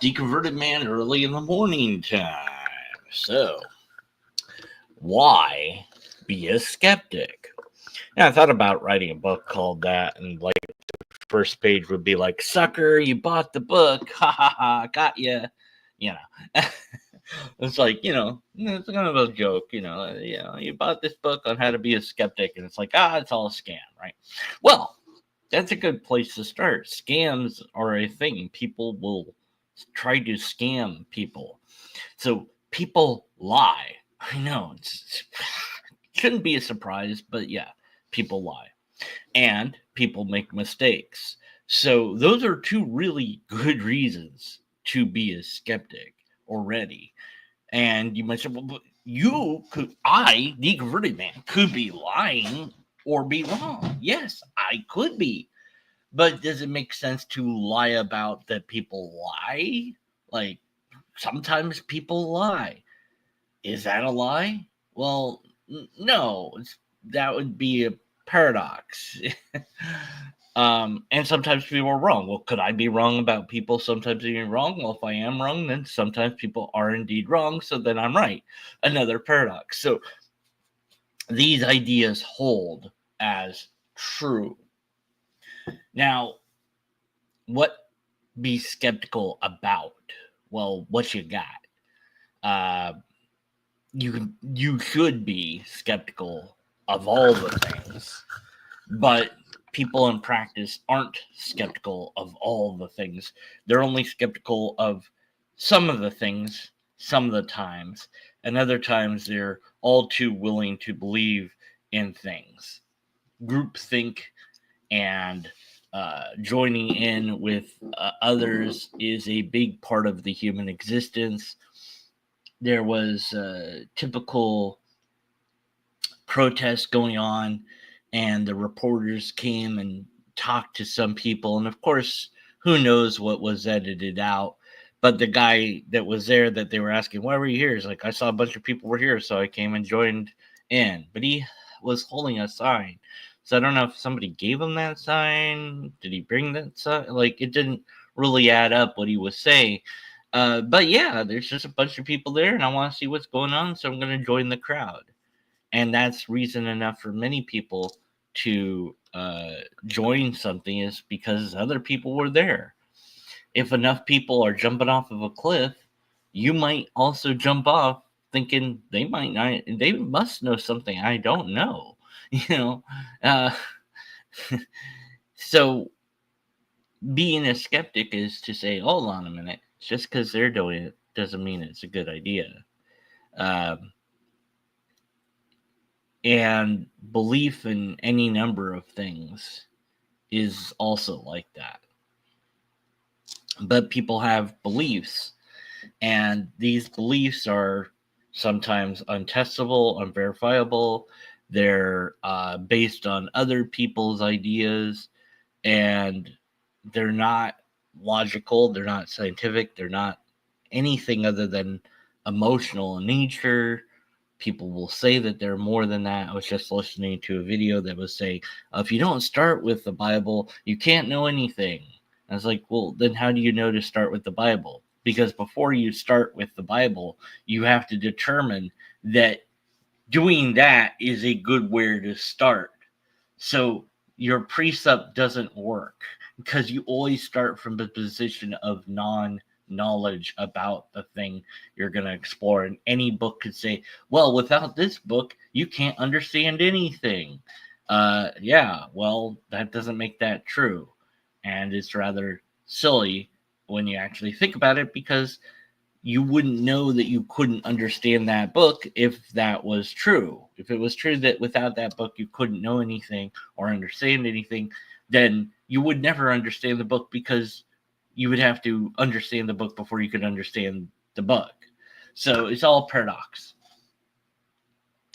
Deconverted Man early in the morning time. So, why be a skeptic? And I thought about writing a book called that, and like the first page would be like, "Sucker, you bought the book, ha ha ha, got ya," you know. It's like, it's kind of a joke, you bought this book on how to be a skeptic, and it's like, it's all a scam, right? Well, that's a good place to start. Scams are a thing. People will try to scam people. So people lie. I know it shouldn't be a surprise, but yeah, people lie. And people make mistakes. So those are two really good reasons to be a skeptic already. And you might say, well, but the converted man, could be lying or be wrong. Yes, I could be. But does it make sense to lie about that people lie? Like, sometimes people lie. Is that a lie? Well, no. That would be a paradox. And sometimes people are wrong. Well, could I be wrong about people sometimes being wrong? Well, if I am wrong, then sometimes people are indeed wrong, so then I'm right. Another paradox. So these ideas hold as true. Now, what be skeptical about? Well, what you got? You should be skeptical of all the things, but people in practice aren't skeptical of all the things. They're only skeptical of some of the things, some of the times, and other times they're all too willing to believe in things. Groupthink and joining in with others is a big part of the human existence. There was a typical protest going on, and the reporters came and talked to some people. And of course, who knows what was edited out. But the guy that was there that they were asking, why were you here? He's like, I saw a bunch of people were here, so I came and joined in. But he was holding a sign. So I don't know if somebody gave him that sign. Did he bring that sign? Like, it didn't really add up what he was saying. But yeah, there's just a bunch of people there, and I want to see what's going on, so I'm going to join the crowd. And that's reason enough for many people to join something, is because other people were there. If enough people are jumping off of a cliff, you might also jump off thinking they must know something I don't know. Uh, so being a skeptic is to say, hold on a minute, just because they're doing it doesn't mean it's a good idea. And belief in any number of things is also like that. But people have beliefs, and these beliefs are sometimes untestable, unverifiable. They're based on other people's ideas, and they're not logical, they're not scientific, they're not anything other than emotional in nature. People will say that they're more than that. I was just listening to a video that was saying, if you don't start with the Bible, you can't know anything. I was like, well, then how do you know to start with the Bible? Because before you start with the Bible, you have to determine that doing that is a good way to start. So your precept doesn't work, because you always start from the position of knowledge about the thing you're going to explore. And any book could say, well, without this book, you can't understand anything. Yeah, well, that doesn't make that true. And it's rather silly when you actually think about it, because you wouldn't know that you couldn't understand that book if that was true. If it was true that without that book you couldn't know anything or understand anything, then you would never understand the book, because you would have to understand the book before you could understand the book. So it's all paradox.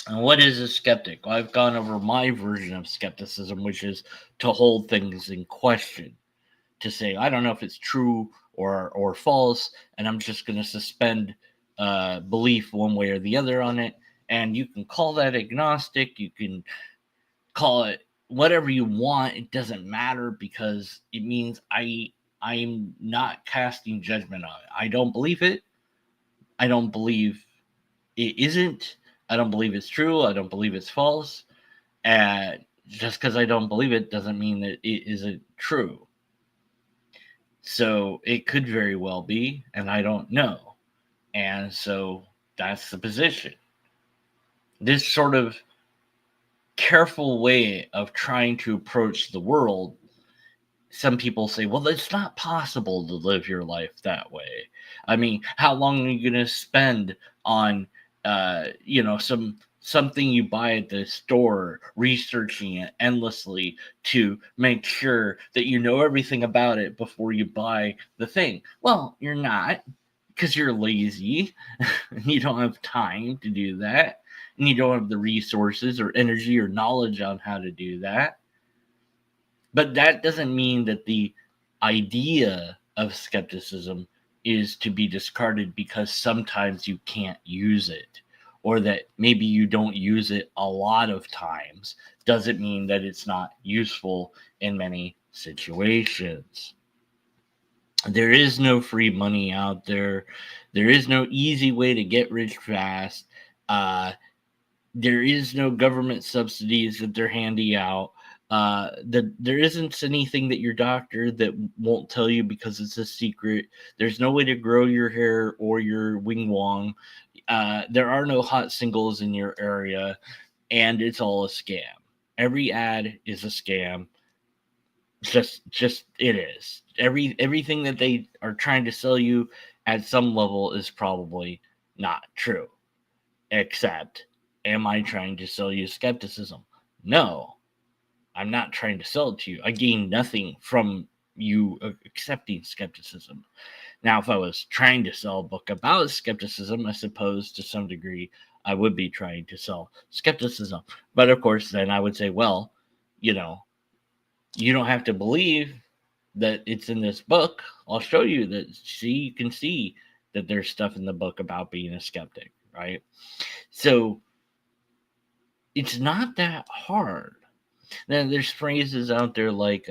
And what is a skeptic? Well, I've gone over my version of skepticism, which is to hold things in question, to say, I don't know if it's true or false, and I'm just going to suspend belief one way or the other on it. And you can call that agnostic. You can call it whatever you want. It doesn't matter, because it means I I'm not casting judgment on it. I don't believe it. I don't believe it isn't. I don't believe it's true. I don't believe it's false. And just because I don't believe it doesn't mean that it isn't true. So it could very well be, and I don't know. And so that's the position. This sort of careful way of trying to approach the world, some people say, well, it's not possible to live your life that way. I mean, how long are you going to spend on, something you buy at the store, researching it endlessly to make sure that you know everything about it before you buy the thing? Well, you're not, because you're lazy and you don't have time to do that, and you don't have the resources or energy or knowledge on how to do that. But that doesn't mean that the idea of skepticism is to be discarded because sometimes you can't use it, or that maybe you don't use it a lot of times. Doesn't mean that it's not useful in many situations. There is no free money out there. There is no easy way to get rich fast. There is no government subsidies that they're handing out. There isn't anything that your doctor that won't tell you because it's a secret. There's no way to grow your hair or your wing wong. There are no hot singles in your area, and it's all a scam. Every ad is a scam. Just it is. Everything that they are trying to sell you at some level is probably not true. Except, am I trying to sell you skepticism? No, I'm not trying to sell it to you. I gain nothing from you accepting skepticism. Now, if I was trying to sell a book about skepticism, I suppose to some degree I would be trying to sell skepticism. But of course, then I would say, well, you don't have to believe that it's in this book. I'll show you that. See, you can see that there's stuff in the book about being a skeptic, right? So it's not that hard. Then there's phrases out there like,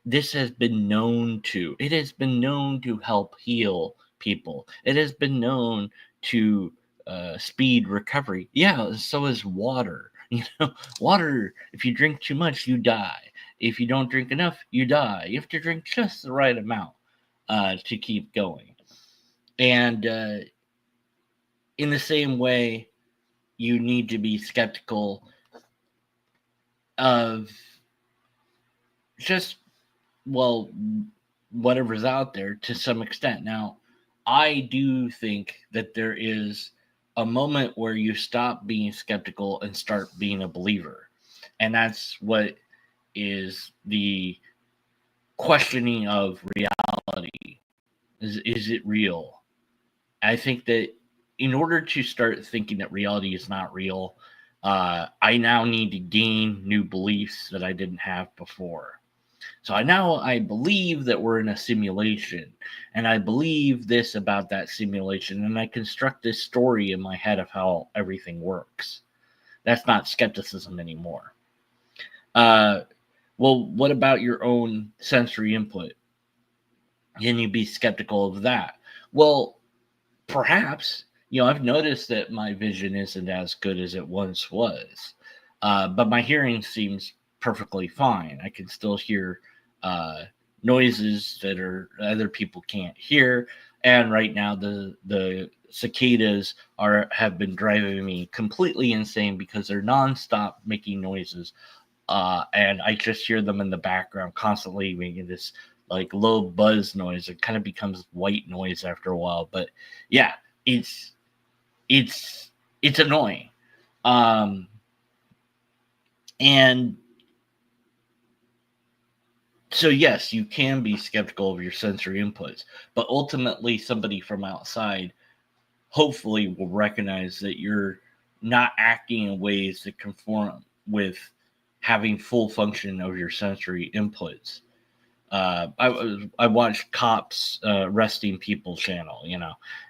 this has been known to. It has been known to help heal people. It has been known to speed recovery. Yeah, so is water. Water, if you drink too much, you die. If you don't drink enough, you die. You have to drink just the right amount to keep going. And in the same way, you need to be skeptical of just, well, whatever's out there to some extent. Now, I do think that there is a moment where you stop being skeptical and start being a believer. And that's what is the questioning of reality. Is it real? I think that in order to start thinking that reality is not real, I now need to gain new beliefs that I didn't have before. So I believe that we're in a simulation, and I believe this about that simulation, and I construct this story in my head of how everything works. That's not skepticism anymore. Well, what about your own sensory input? Can you be skeptical of that? Well, perhaps. I've noticed that my vision isn't as good as it once was, but my hearing seems perfectly fine. I can still hear noises that other people can't hear, and right now the cicadas have been driving me completely insane because they're nonstop making noises, and I just hear them in the background constantly making this like low buzz noise. It kind of becomes white noise after a while, but yeah, it's annoying. And so yes, you can be skeptical of your sensory inputs, but ultimately somebody from outside hopefully will recognize that you're not acting in ways that conform with having full function of your sensory inputs. I watched cops arresting people channel,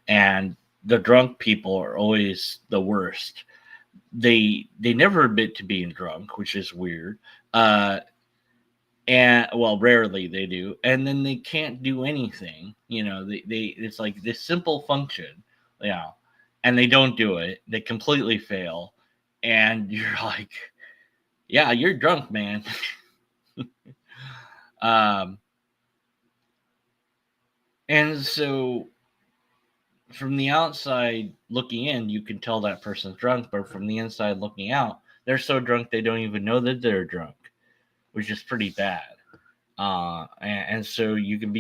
and the drunk people are always the worst. They never admit to being drunk, which is weird. And well, rarely they do, and then they can't do anything. They it's like this simple function, you know, and they don't do it. They completely fail, and you're like, yeah, you're drunk, man. um, and so from the outside looking in, you can tell that person's drunk, but from the inside looking out, they're so drunk they don't even know that they're drunk, which is pretty bad. And so you can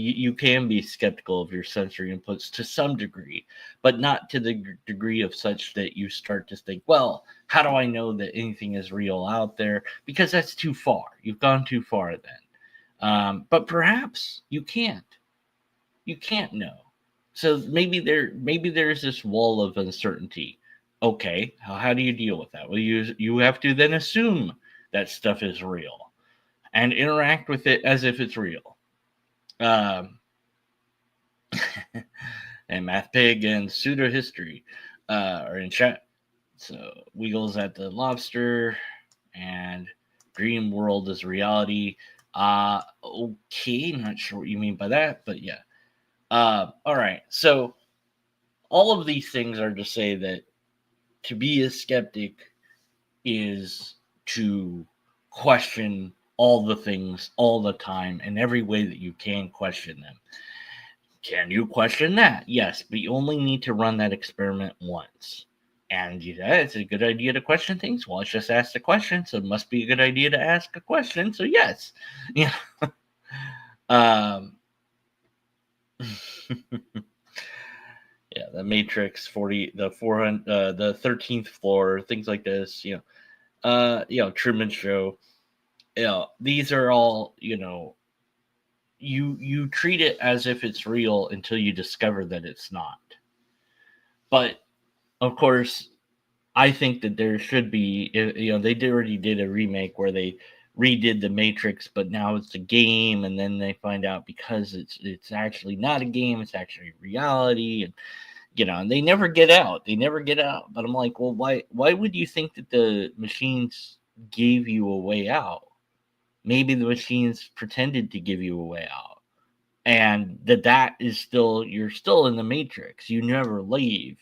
be skeptical of your sensory inputs to some degree, but not to the degree of such that you start to think, well, how do I know that anything is real out there? Because that's too far. You've gone too far then. But perhaps you can't know. So maybe there's this wall of uncertainty. Okay, how do you deal with that? Well, you have to then assume that stuff is real and interact with it as if it's real. Um, and Math Pig and Pseudo History are in chat. So Wiggles at the Lobster and Dream World is reality. Okay, not sure what you mean by that, but yeah. All right. So all of these things are to say that to be a skeptic is to question all the things all the time in every way that you can question them. Can you question that? Yes, but you only need to run that experiment once. And it's a good idea to question things. Well, it's just asked a question, so it must be a good idea to ask a question. So yes, yeah. um, yeah, the Matrix 40, the 400, the 13th floor, things like this. Truman Show. These are all you treat it as if it's real until you discover that it's not. But of course, I think that there should be, they already did a remake where they redid the Matrix, but now it's a game, and then they find out because it's actually not a game, it's actually reality, and they never get out. They never get out. But I'm like, well, why would you think that the machines gave you a way out? Maybe the machines pretended to give you a way out, and that is still you're still in the Matrix. You never leave.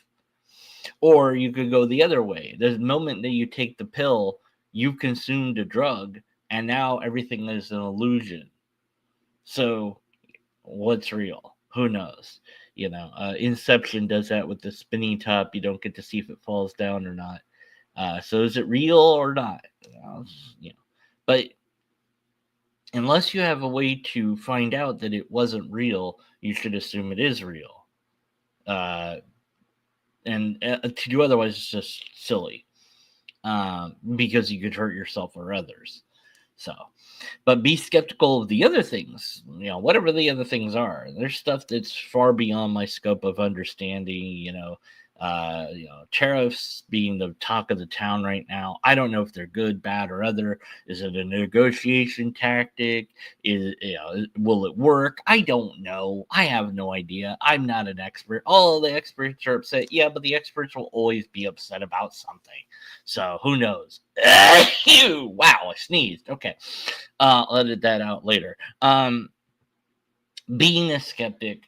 Or you could go the other way. The moment that you take the pill, you've consumed a drug, and now everything is an illusion. So, what's real? Who knows? Inception does that with the spinning top. You don't get to see if it falls down or not. So, is it real or not? But unless you have a way to find out that it wasn't real, you should assume it is real. And to do otherwise is just silly, because you could hurt yourself or others. So, but be skeptical of the other things, whatever the other things are. There's stuff that's far beyond my scope of understanding. Tariffs being the talk of the town right now. I don't know if they're good, bad, or other. Is it a negotiation tactic? Will it work? I don't know. I have no idea. I'm not an expert. All the experts are upset. Yeah, but the experts will always be upset about something. So who knows? Wow, I sneezed. Okay. I'll edit that out later. Being a skeptic,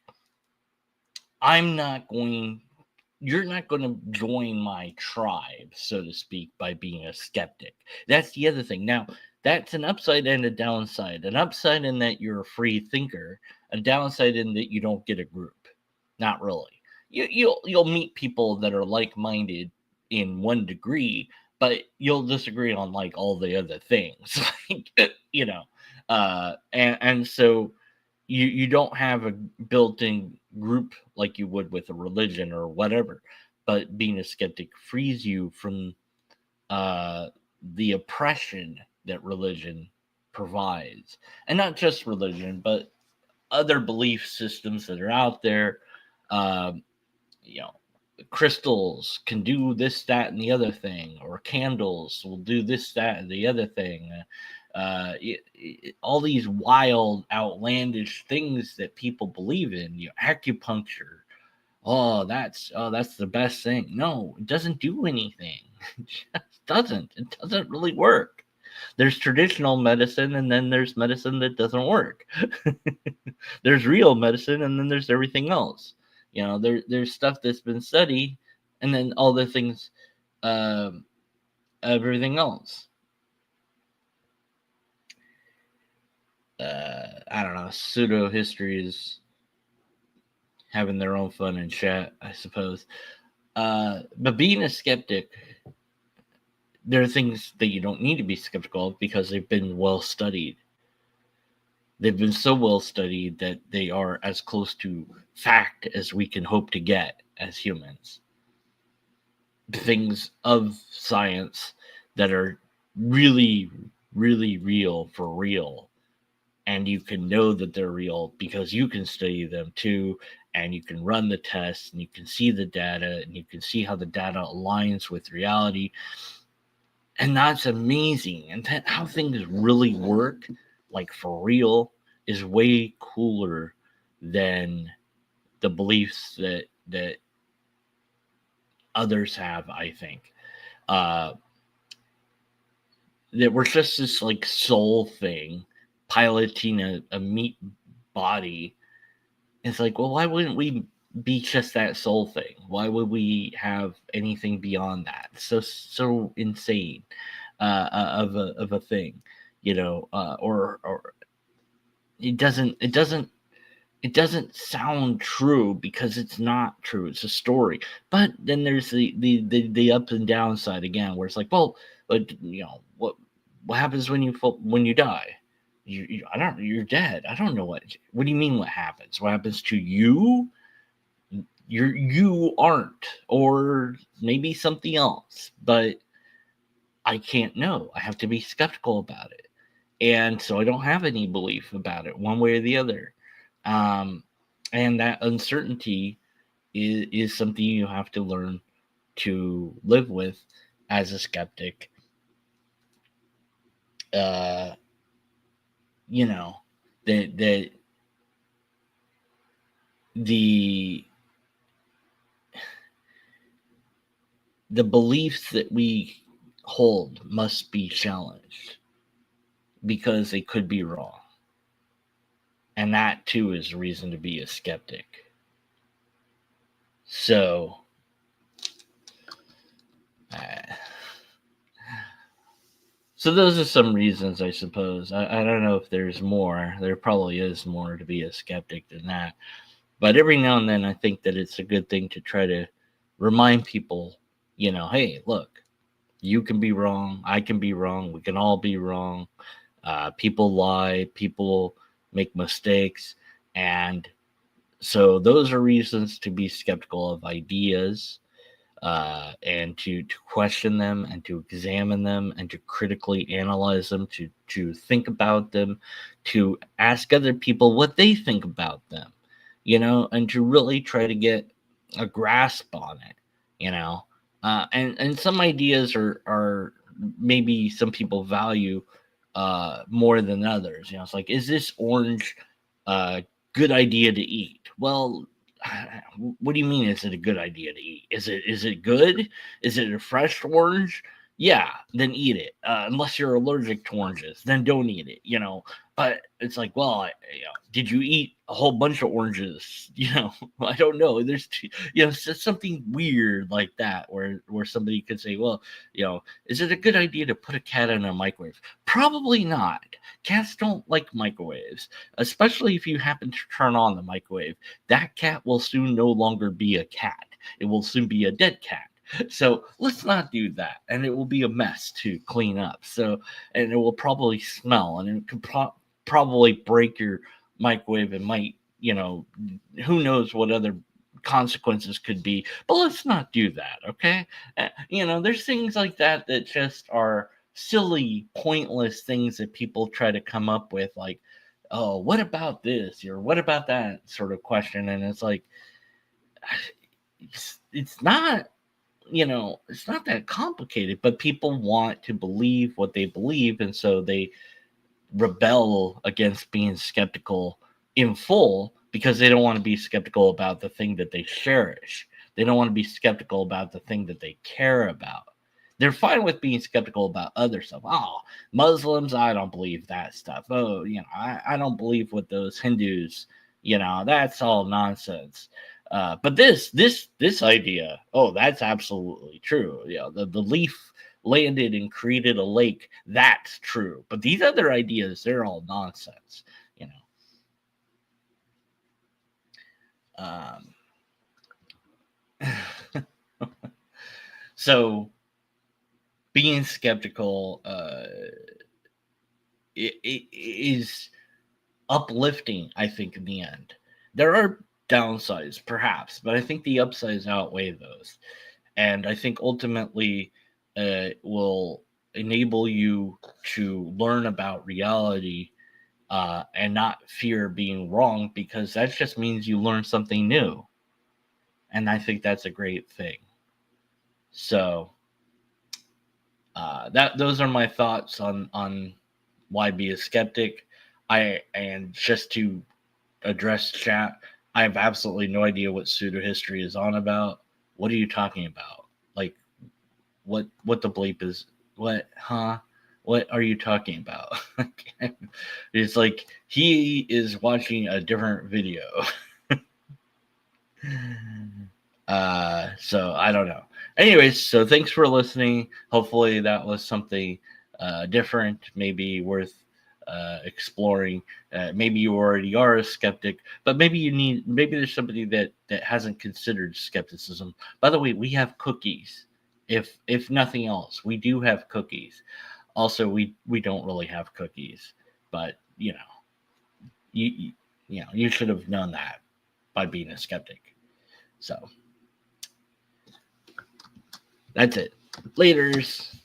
you're not going to join my tribe, so to speak, by being a skeptic. That's the other thing. Now, that's an upside and a downside. An upside in that you're a free thinker, a downside in that you don't get a group. Not really. You'll meet people that are like-minded in one degree, but you'll disagree on like all the other things. And so you don't have a built-in group like you would with a religion or whatever. But being a skeptic frees you from the oppression that religion provides, and not just religion, but other belief systems that are out there. Um, you know, Crystals can do this, that, and the other thing, or candles will do this, that, and the other thing. All these wild, outlandish things that people believe in. Acupuncture. Oh, that's the best thing. No, it doesn't do anything. It just doesn't. It doesn't really work. There's traditional medicine, and then there's medicine that doesn't work. There's real medicine, and then there's everything else. There's stuff that's been studied, and then all the things, um, everything else. I don't know. Pseudo history is having their own fun in chat, I suppose. But being a skeptic, there are things that you don't need to be skeptical of because they've been well studied. They've been so well studied that they are as close to fact as we can hope to get as humans. Things of science that are really, really real for real. And you can know that they're real because you can study them too, and you can run the tests, and you can see the data, and you can see how the data aligns with reality. And that's amazing. And that how things really work, like for real, is way cooler than the beliefs that others have, I think. That we're just this like soul thing piloting a meat body. It's like, well, why wouldn't we be just that soul thing? Why would we have anything beyond that? So insane of a thing, or it doesn't sound true because it's not true. It's a story. But then there's the up and down side again, where it's like, well, what happens when you die? You're dead. I don't know what do you mean what happens? What happens to you? You aren't, or maybe something else, but I can't know. I have to be skeptical about it. And so I don't have any belief about it one way or the other. And that uncertainty is something you have to learn to live with as a skeptic. You know, that the beliefs that we hold must be challenged because they could be wrong. And that too is a reason to be a skeptic. So, those are some reasons, I suppose. I don't know if there's more. There probably is more to be a skeptic than that. But every now and then, I think that it's a good thing to try to remind people, hey, look, you can be wrong. I can be wrong. We can all be wrong. People lie. People make mistakes. And so those are reasons to be skeptical of ideas, and to question them, and to examine them, and to critically analyze them, to think about them, to ask other people what they think about them, and to really try to get a grasp on it, and some ideas are maybe some people value more than others. It's like, is this orange good idea to eat? Well, what do you mean? Is it a good idea to eat? Is it good? Is it a fresh orange? Yeah, then eat it. Unless you're allergic to oranges, then don't eat it. But it's like, well, did you eat a whole bunch of oranges? I don't know. There's, something weird like that, where somebody could say, well, is it a good idea to put a cat in a microwave? Probably not. Cats don't like microwaves, especially if you happen to turn on the microwave. That cat will soon no longer be a cat. It will soon be a dead cat. So let's not do that, and it will be a mess to clean up. So, and it will probably smell, and it could probably break your microwave. It might, who knows what other consequences could be. But let's not do that, okay? There's things like that that just are silly, pointless things that people try to come up with, like, oh, what about this, or what about that sort of question. And it's like, it's not, it's not that complicated, but people want to believe what they believe, and so they rebel against being skeptical in full because they don't want to be skeptical about the thing that they cherish. They don't want to be skeptical about the thing that they care about. They're fine with being skeptical about other stuff. Oh, Muslims, I don't believe that stuff. Oh, I don't believe what those Hindus, that's all nonsense. But this idea, oh, that's absolutely true. The leaf landed and created a lake. That's true. But these other ideas, they're all nonsense. Um, so being skeptical it is uplifting, I think, in the end. There are downsides, perhaps, but I think the upsides outweigh those. And I think ultimately will enable you to learn about reality and not fear being wrong, because that just means you learn something new. And I think that's a great thing. So those are my thoughts on why be a skeptic. And just to address chat, I have absolutely no idea what pseudo history is on about. What are you talking about? Like, what the bleep is? What, huh? What are you talking about? It's like he is watching a different video. So I don't know. Anyways, so thanks for listening. Hopefully that was something different, maybe worth exploring. Maybe you already are a skeptic, but maybe there's somebody that hasn't considered skepticism. By the way, we have cookies. If nothing else, we do have cookies. Also, we don't really have cookies, but you should have known that by being a skeptic. So that's it. Laters.